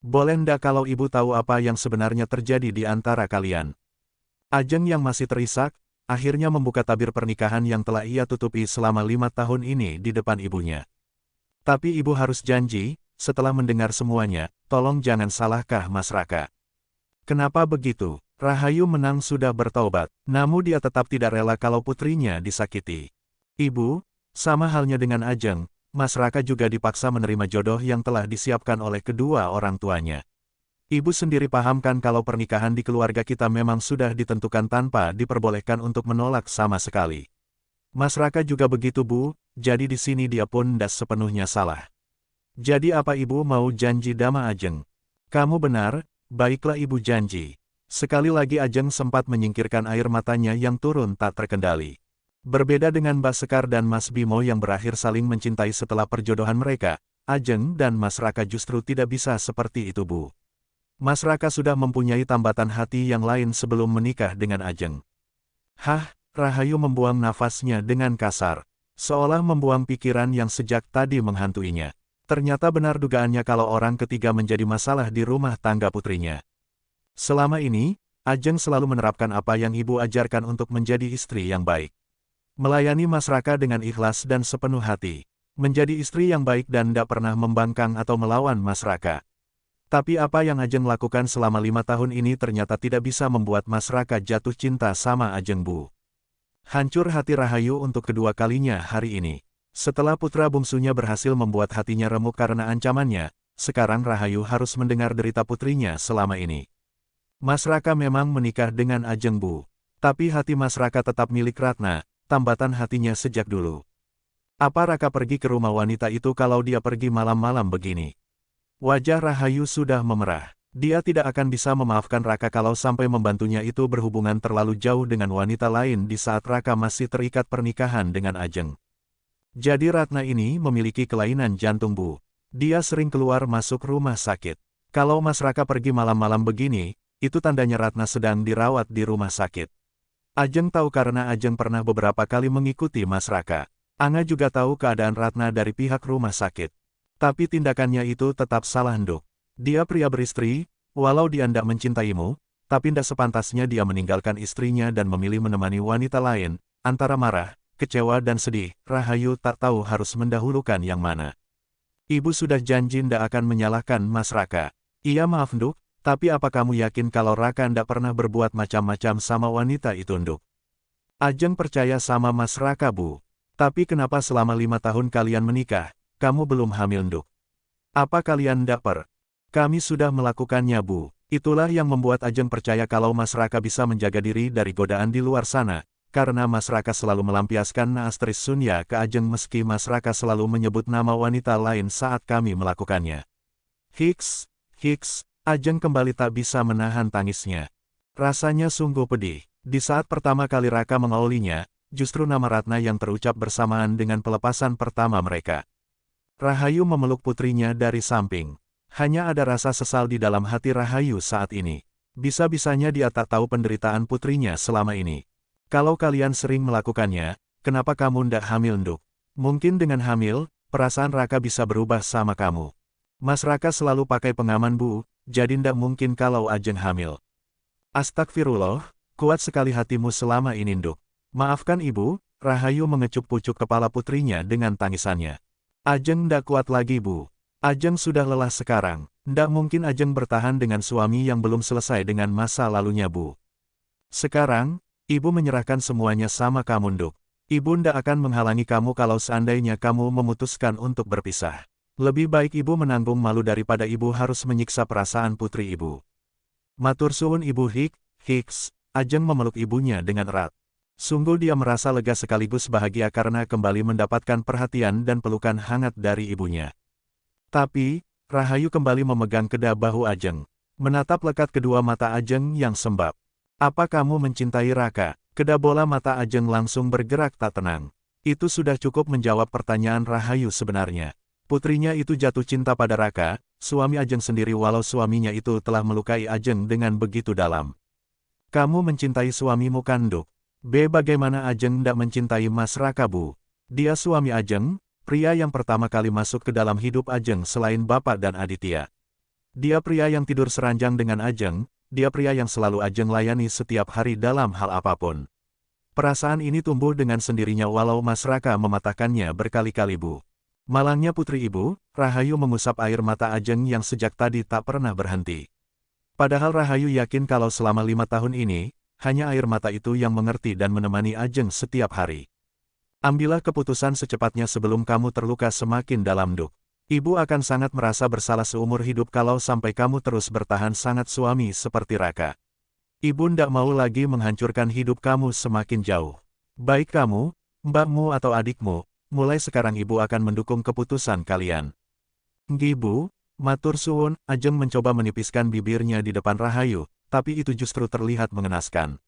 Boleh ndak kalau ibu tahu apa yang sebenarnya terjadi di antara kalian? Ajeng yang masih terisak, akhirnya membuka tabir pernikahan yang telah ia tutupi selama 5 tahun ini di depan ibunya. Tapi ibu harus janji, setelah mendengar semuanya, tolong jangan salahkah Mas Raka. Kenapa begitu? Rahayu Menang sudah bertaubat, namun dia tetap tidak rela kalau putrinya disakiti. Ibu, sama halnya dengan Ajeng, Mas Raka juga dipaksa menerima jodoh yang telah disiapkan oleh kedua orang tuanya. Ibu sendiri paham kan kalau pernikahan di keluarga kita memang sudah ditentukan tanpa diperbolehkan untuk menolak sama sekali. Mas Raka juga begitu Bu, jadi di sini dia pun ndak sepenuhnya salah. Jadi apa ibu mau janji Dama Ajeng? Kamu benar, baiklah ibu janji. Sekali lagi Ajeng sempat menyingkirkan air matanya yang turun tak terkendali. Berbeda dengan Mbak Sekar dan Mas Bimo yang berakhir saling mencintai setelah perjodohan mereka, Ajeng dan Mas Raka justru tidak bisa seperti itu Bu. Mas Raka sudah mempunyai tambatan hati yang lain sebelum menikah dengan Ajeng. Hah, Rahayu membuang nafasnya dengan kasar, seolah membuang pikiran yang sejak tadi menghantuinya. Ternyata benar dugaannya kalau orang ketiga menjadi masalah di rumah tangga putrinya. Selama ini, Ajeng selalu menerapkan apa yang ibu ajarkan untuk menjadi istri yang baik. Melayani Mas Raka dengan ikhlas dan sepenuh hati. Menjadi istri yang baik dan tidak pernah membangkang atau melawan Mas Raka. Tapi apa yang Ajeng lakukan selama 5 tahun ini ternyata tidak bisa membuat Mas Raka jatuh cinta sama Ajeng Bu. Hancur hati Rahayu untuk kedua kalinya hari ini. Setelah putra bungsunya berhasil membuat hatinya remuk karena ancamannya, sekarang Rahayu harus mendengar derita putrinya selama ini. Mas Raka memang menikah dengan Ajeng Bu. Tapi hati Mas Raka tetap milik Ratna, tambatan hatinya sejak dulu. Apa Raka pergi ke rumah wanita itu kalau dia pergi malam-malam begini? Wajah Rahayu sudah memerah. Dia tidak akan bisa memaafkan Raka kalau sampai membantunya itu berhubungan terlalu jauh dengan wanita lain di saat Raka masih terikat pernikahan dengan Ajeng. Jadi Ratna ini memiliki kelainan jantung Bu. Dia sering keluar masuk rumah sakit. Kalau Mas Raka pergi malam-malam begini, itu tandanya Ratna sedang dirawat di rumah sakit. Ajeng tahu karena Ajeng pernah beberapa kali mengikuti Mas Raka. Anga juga tahu keadaan Ratna dari pihak rumah sakit. Tapi tindakannya itu tetap salah Nduk. Dia pria beristri, walau dia ndak mencintaimu, tapi ndak sepantasnya dia meninggalkan istrinya dan memilih menemani wanita lain. Antara marah, kecewa dan sedih, Rahayu tak tahu harus mendahulukan yang mana. Ibu sudah janji ndak akan menyalahkan Mas Raka. Iya maaf Nduk, tapi apa kamu yakin kalau Raka ndak pernah berbuat macam-macam sama wanita itu Nduk? Ajeng percaya sama Mas Raka Bu. Tapi kenapa selama 5 tahun kalian menikah, kamu belum hamil Nduk? Apa kalian ndak Kami sudah melakukannya Bu. Itulah yang membuat Ajeng percaya kalau Mas Raka bisa menjaga diri dari godaan di luar sana, karena Mas Raka selalu melampiaskan naas Tris Sunya ke Ajeng meski Mas Raka selalu menyebut nama wanita lain saat kami melakukannya. Hiks, Ajeng kembali tak bisa menahan tangisnya. Rasanya sungguh pedih. Di saat pertama kali Raka mengaulinya, justru nama Ratna yang terucap bersamaan dengan pelepasan pertama mereka. Rahayu memeluk putrinya dari samping. Hanya ada rasa sesal di dalam hati Rahayu saat ini. Bisa-bisanya dia tak tahu penderitaan putrinya selama ini. Kalau kalian sering melakukannya, kenapa kamu ndak hamil Nduk? Mungkin dengan hamil, perasaan Raka bisa berubah sama kamu. Mas Raka selalu pakai pengaman Bu, jadi ndak mungkin kalau Ajeng hamil. Astagfirullah, kuat sekali hatimu selama ini Nduk. Maafkan Ibu, Rahayu mengecup pucuk kepala putrinya dengan tangisannya. Ajeng ndak kuat lagi Bu. Ajeng sudah lelah sekarang. Ndak mungkin Ajeng bertahan dengan suami yang belum selesai dengan masa lalunya Bu. Sekarang, Ibu menyerahkan semuanya sama kamu Nduk. Ibu ndak akan menghalangi kamu kalau seandainya kamu memutuskan untuk berpisah. Lebih baik Ibu menanggung malu daripada Ibu harus menyiksa perasaan putri Ibu. Matur suwun Ibu Hiks, Ajeng memeluk ibunya dengan erat. Sungguh dia merasa lega sekaligus bahagia karena kembali mendapatkan perhatian dan pelukan hangat dari ibunya. Tapi, Rahayu kembali memegang kedua bahu Ajeng. Menatap lekat kedua mata Ajeng yang sembab. Apa kamu mencintai Raka? Kedua bola mata Ajeng langsung bergerak tak tenang. Itu sudah cukup menjawab pertanyaan Rahayu sebenarnya. Putrinya itu jatuh cinta pada Raka, suami Ajeng sendiri walau suaminya itu telah melukai Ajeng dengan begitu dalam. Kamu mencintai suamimu kan Nduk? Bagaimana Ajeng ndak mencintai Mas Raka Bu? Dia suami Ajeng, pria yang pertama kali masuk ke dalam hidup Ajeng selain Bapak dan Aditya. Dia pria yang tidur seranjang dengan Ajeng, dia pria yang selalu Ajeng layani setiap hari dalam hal apapun. Perasaan ini tumbuh dengan sendirinya walau Mas Raka mematahkannya berkali-kali Bu. Malangnya putri ibu, Rahayu mengusap air mata Ajeng yang sejak tadi tak pernah berhenti. Padahal Rahayu yakin kalau selama 5 tahun ini, hanya air mata itu yang mengerti dan menemani Ajeng setiap hari. Ambillah keputusan secepatnya sebelum kamu terluka semakin dalam Duk. Ibu akan sangat merasa bersalah seumur hidup kalau sampai kamu terus bertahan sangat suami seperti Raka. Ibu ndak mau lagi menghancurkan hidup kamu semakin jauh. Baik kamu, mbakmu atau adikmu, mulai sekarang ibu akan mendukung keputusan kalian. Nggih Bu, matur suwun. Ajeng mencoba menipiskan bibirnya di depan Rahayu, tapi itu justru terlihat mengenaskan.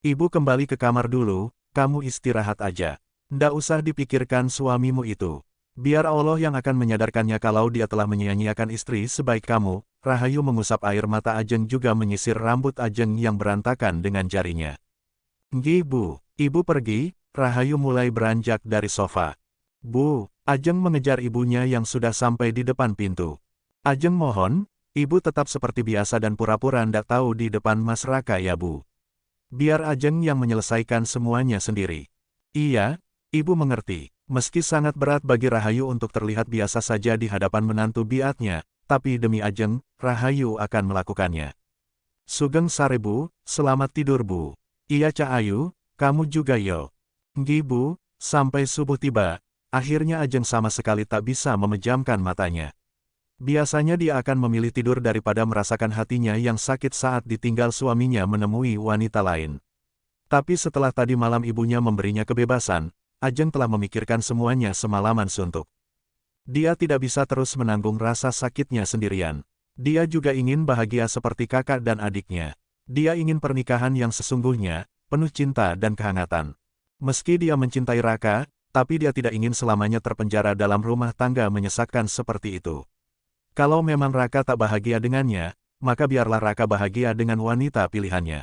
Ibu kembali ke kamar dulu, kamu istirahat aja. Ndak usah dipikirkan suamimu itu. Biar Allah yang akan menyadarkannya kalau dia telah menyia-nyiakan istri sebaik kamu. Rahayu mengusap air mata Ajeng juga menyisir rambut Ajeng yang berantakan dengan jarinya. Nggih Bu, ibu pergi. Rahayu mulai beranjak dari sofa. Bu, Ajeng mengejar ibunya yang sudah sampai di depan pintu. Ajeng mohon, ibu tetap seperti biasa dan pura-pura ndak tahu di depan Mas Raka ya Bu. Biar Ajeng yang menyelesaikan semuanya sendiri. Iya, ibu mengerti. Meski sangat berat bagi Rahayu untuk terlihat biasa saja di hadapan menantu biatnya, tapi demi Ajeng, Rahayu akan melakukannya. Sugeng sare Bu, selamat tidur Bu. Iya Ca Ayu, kamu juga yo. Nggih Bu, sampai subuh tiba. Akhirnya Ajeng sama sekali tak bisa memejamkan matanya. Biasanya dia akan memilih tidur daripada merasakan hatinya yang sakit saat ditinggal suaminya menemui wanita lain. Tapi setelah tadi malam ibunya memberinya kebebasan, Ajeng telah memikirkan semuanya semalaman suntuk. Dia tidak bisa terus menanggung rasa sakitnya sendirian. Dia juga ingin bahagia seperti kakak dan adiknya. Dia ingin pernikahan yang sesungguhnya, penuh cinta dan kehangatan. Meski dia mencintai Raka, tapi dia tidak ingin selamanya terpenjara dalam rumah tangga menyesakkan seperti itu. Kalau memang Raka tak bahagia dengannya, maka biarlah Raka bahagia dengan wanita pilihannya.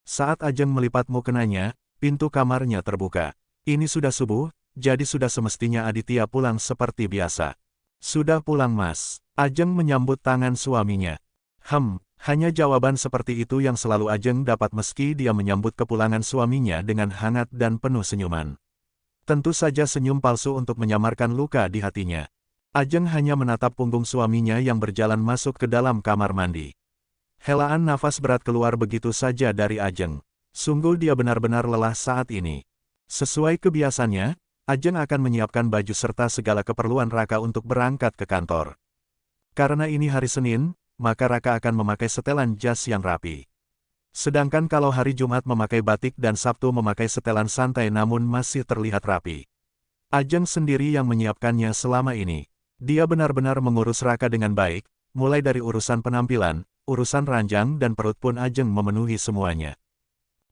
Saat Ajeng melipat mukenanya, pintu kamarnya terbuka. Ini sudah subuh, jadi sudah semestinya Aditya pulang seperti biasa. Sudah pulang Mas. Ajeng menyambut tangan suaminya. Hanya jawaban seperti itu yang selalu Ajeng dapat meski dia menyambut kepulangan suaminya dengan hangat dan penuh senyuman. Tentu saja senyum palsu untuk menyamarkan luka di hatinya. Ajeng hanya menatap punggung suaminya yang berjalan masuk ke dalam kamar mandi. Helaan nafas berat keluar begitu saja dari Ajeng. Sungguh dia benar-benar lelah saat ini. Sesuai kebiasaannya, Ajeng akan menyiapkan baju serta segala keperluan Raka untuk berangkat ke kantor. Karena ini hari Senin, maka Raka akan memakai setelan jas yang rapi. Sedangkan kalau hari Jumat memakai batik dan Sabtu memakai setelan santai namun masih terlihat rapi. Ajeng sendiri yang menyiapkannya selama ini. Dia benar-benar mengurus Raka dengan baik, mulai dari urusan penampilan, urusan ranjang dan perut pun Ajeng memenuhi semuanya.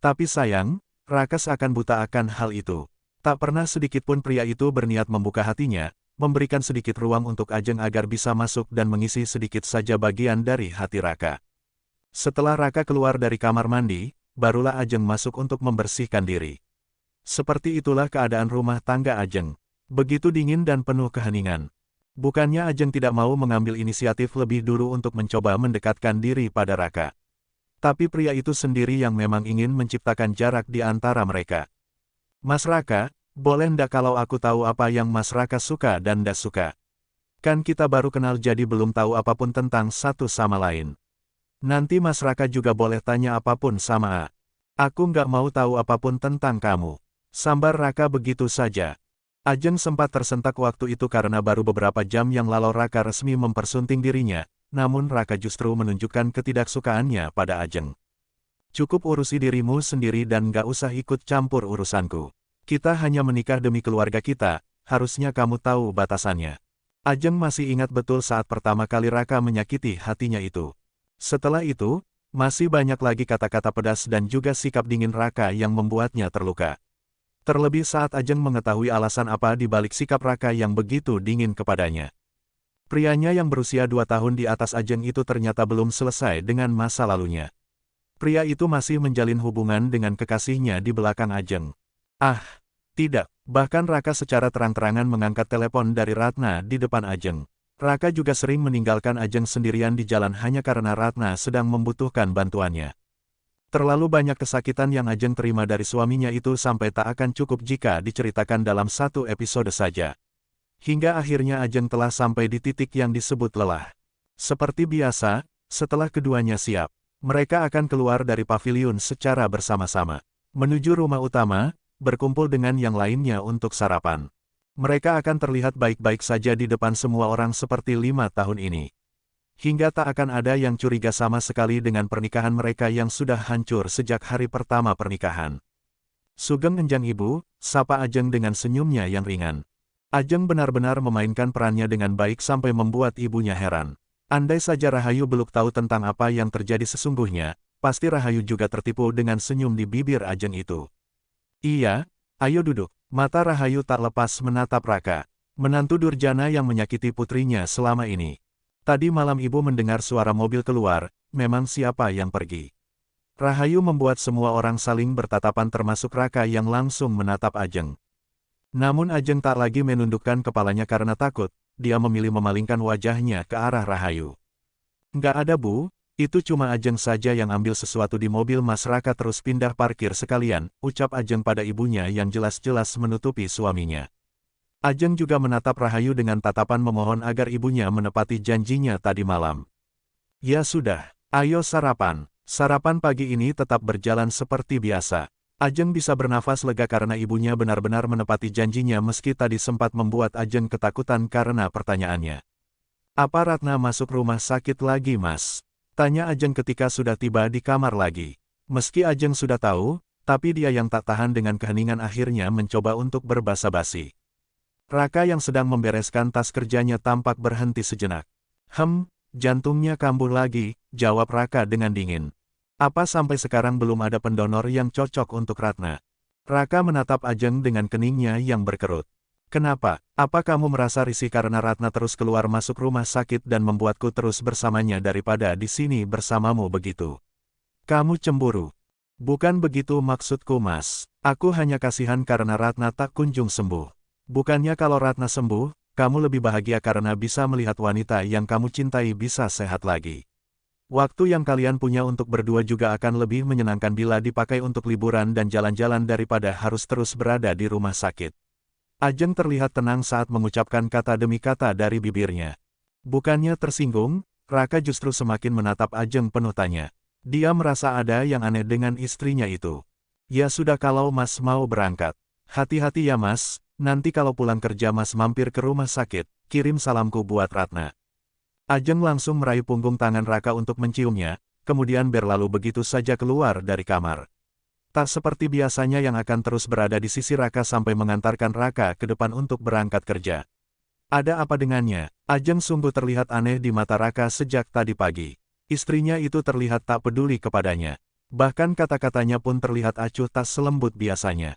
Tapi sayang, Raka seakan buta akan hal itu. Tak pernah sedikitpun pria itu berniat membuka hatinya, memberikan sedikit ruang untuk Ajeng agar bisa masuk dan mengisi sedikit saja bagian dari hati Raka. Setelah Raka keluar dari kamar mandi, barulah Ajeng masuk untuk membersihkan diri. Seperti itulah keadaan rumah tangga Ajeng. Begitu dingin dan penuh keheningan. Bukannya Ajeng tidak mau mengambil inisiatif lebih dulu untuk mencoba mendekatkan diri pada Raka. Tapi pria itu sendiri yang memang ingin menciptakan jarak di antara mereka. Mas Raka, boleh ndak kalau aku tahu apa yang Mas Raka suka dan ndak suka? Kan kita baru kenal jadi belum tahu apapun tentang satu sama lain. Nanti Mas Raka juga boleh tanya apapun sama A. Aku nggak mau tahu apapun tentang kamu. Sambar Raka begitu saja. Ajeng sempat tersentak waktu itu karena baru beberapa jam yang lalu Raka resmi mempersunting dirinya. Namun Raka justru menunjukkan ketidaksukaannya pada Ajeng. Cukup urusi dirimu sendiri dan gak usah ikut campur urusanku. Kita hanya menikah demi keluarga kita, harusnya kamu tahu batasannya. Ajeng masih ingat betul saat pertama kali Raka menyakiti hatinya itu. Setelah itu, masih banyak lagi kata-kata pedas dan juga sikap dingin Raka yang membuatnya terluka. Terlebih saat Ajeng mengetahui alasan apa di balik sikap Raka yang begitu dingin kepadanya. Prianya yang berusia 2 tahun di atas Ajeng itu ternyata belum selesai dengan masa lalunya. Pria itu masih menjalin hubungan dengan kekasihnya di belakang Ajeng. Tidak. Bahkan Raka secara terang-terangan mengangkat telepon dari Ratna di depan Ajeng. Raka juga sering meninggalkan Ajeng sendirian di jalan hanya karena Ratna sedang membutuhkan bantuannya. Terlalu banyak kesakitan yang Ajeng terima dari suaminya itu sampai tak akan cukup jika diceritakan dalam satu episode saja. Hingga akhirnya Ajeng telah sampai di titik yang disebut lelah. Seperti biasa, setelah keduanya siap, mereka akan keluar dari paviliun secara bersama-sama, menuju rumah utama, berkumpul dengan yang lainnya untuk sarapan. Mereka akan terlihat baik-baik saja di depan semua orang seperti 5 tahun ini. Hingga tak akan ada yang curiga sama sekali dengan pernikahan mereka yang sudah hancur sejak hari pertama pernikahan. Sugeng Enjang Ibu, sapa Ajeng dengan senyumnya yang ringan. Ajeng benar-benar memainkan perannya dengan baik sampai membuat ibunya heran. Andai saja Rahayu belum tahu tentang apa yang terjadi sesungguhnya, pasti Rahayu juga tertipu dengan senyum di bibir Ajeng itu. Iya, ayo duduk. Mata Rahayu tak lepas menatap Raka, menantu durjana yang menyakiti putrinya selama ini. Tadi malam ibu mendengar suara mobil keluar, memang siapa yang pergi? Rahayu membuat semua orang saling bertatapan termasuk Raka yang langsung menatap Ajeng. Namun Ajeng tak lagi menundukkan kepalanya karena takut, dia memilih memalingkan wajahnya ke arah Rahayu. Nggak ada Bu, itu cuma Ajeng saja yang ambil sesuatu di mobil Mas. Raka terus pindah parkir sekalian, ucap Ajeng pada ibunya yang jelas-jelas menutupi suaminya. Ajeng juga menatap Rahayu dengan tatapan memohon agar ibunya menepati janjinya tadi malam. Ya sudah, ayo sarapan. Sarapan pagi ini tetap berjalan seperti biasa. Ajeng bisa bernafas lega karena ibunya benar-benar menepati janjinya meski tadi sempat membuat Ajeng ketakutan karena pertanyaannya. Apa Ratna masuk rumah sakit lagi Mas? Tanya Ajeng ketika sudah tiba di kamar lagi. Meski Ajeng sudah tahu, tapi dia yang tak tahan dengan keheningan akhirnya mencoba untuk berbasa-basi. Raka yang sedang membereskan tas kerjanya tampak berhenti sejenak. Jantungnya kambuh lagi, jawab Raka dengan dingin. Apa sampai sekarang belum ada pendonor yang cocok untuk Ratna? Raka menatap Ajeng dengan keningnya yang berkerut. Kenapa? Apa kamu merasa risih karena Ratna terus keluar masuk rumah sakit dan membuatku terus bersamanya daripada di sini bersamamu begitu? Kamu cemburu? Bukan begitu maksudku Mas. Aku hanya kasihan karena Ratna tak kunjung sembuh. Bukannya kalau Ratna sembuh, kamu lebih bahagia karena bisa melihat wanita yang kamu cintai bisa sehat lagi. Waktu yang kalian punya untuk berdua juga akan lebih menyenangkan bila dipakai untuk liburan dan jalan-jalan daripada harus terus berada di rumah sakit. Ajeng terlihat tenang saat mengucapkan kata demi kata dari bibirnya. Bukannya tersinggung, Raka justru semakin menatap Ajeng penuh tanya. Dia merasa ada yang aneh dengan istrinya itu. Ya sudah kalau Mas mau berangkat. Hati-hati ya Mas, nanti kalau pulang kerja Mas mampir ke rumah sakit, kirim salamku buat Ratna. Ajeng langsung meraih punggung tangan Raka untuk menciumnya, kemudian berlalu begitu saja keluar dari kamar. Tak seperti biasanya yang akan terus berada di sisi Raka sampai mengantarkan Raka ke depan untuk berangkat kerja. Ada apa dengannya? Ajeng sungguh terlihat aneh di mata Raka sejak tadi pagi. Istrinya itu terlihat tak peduli kepadanya. Bahkan kata-katanya pun terlihat acuh tak selembut biasanya.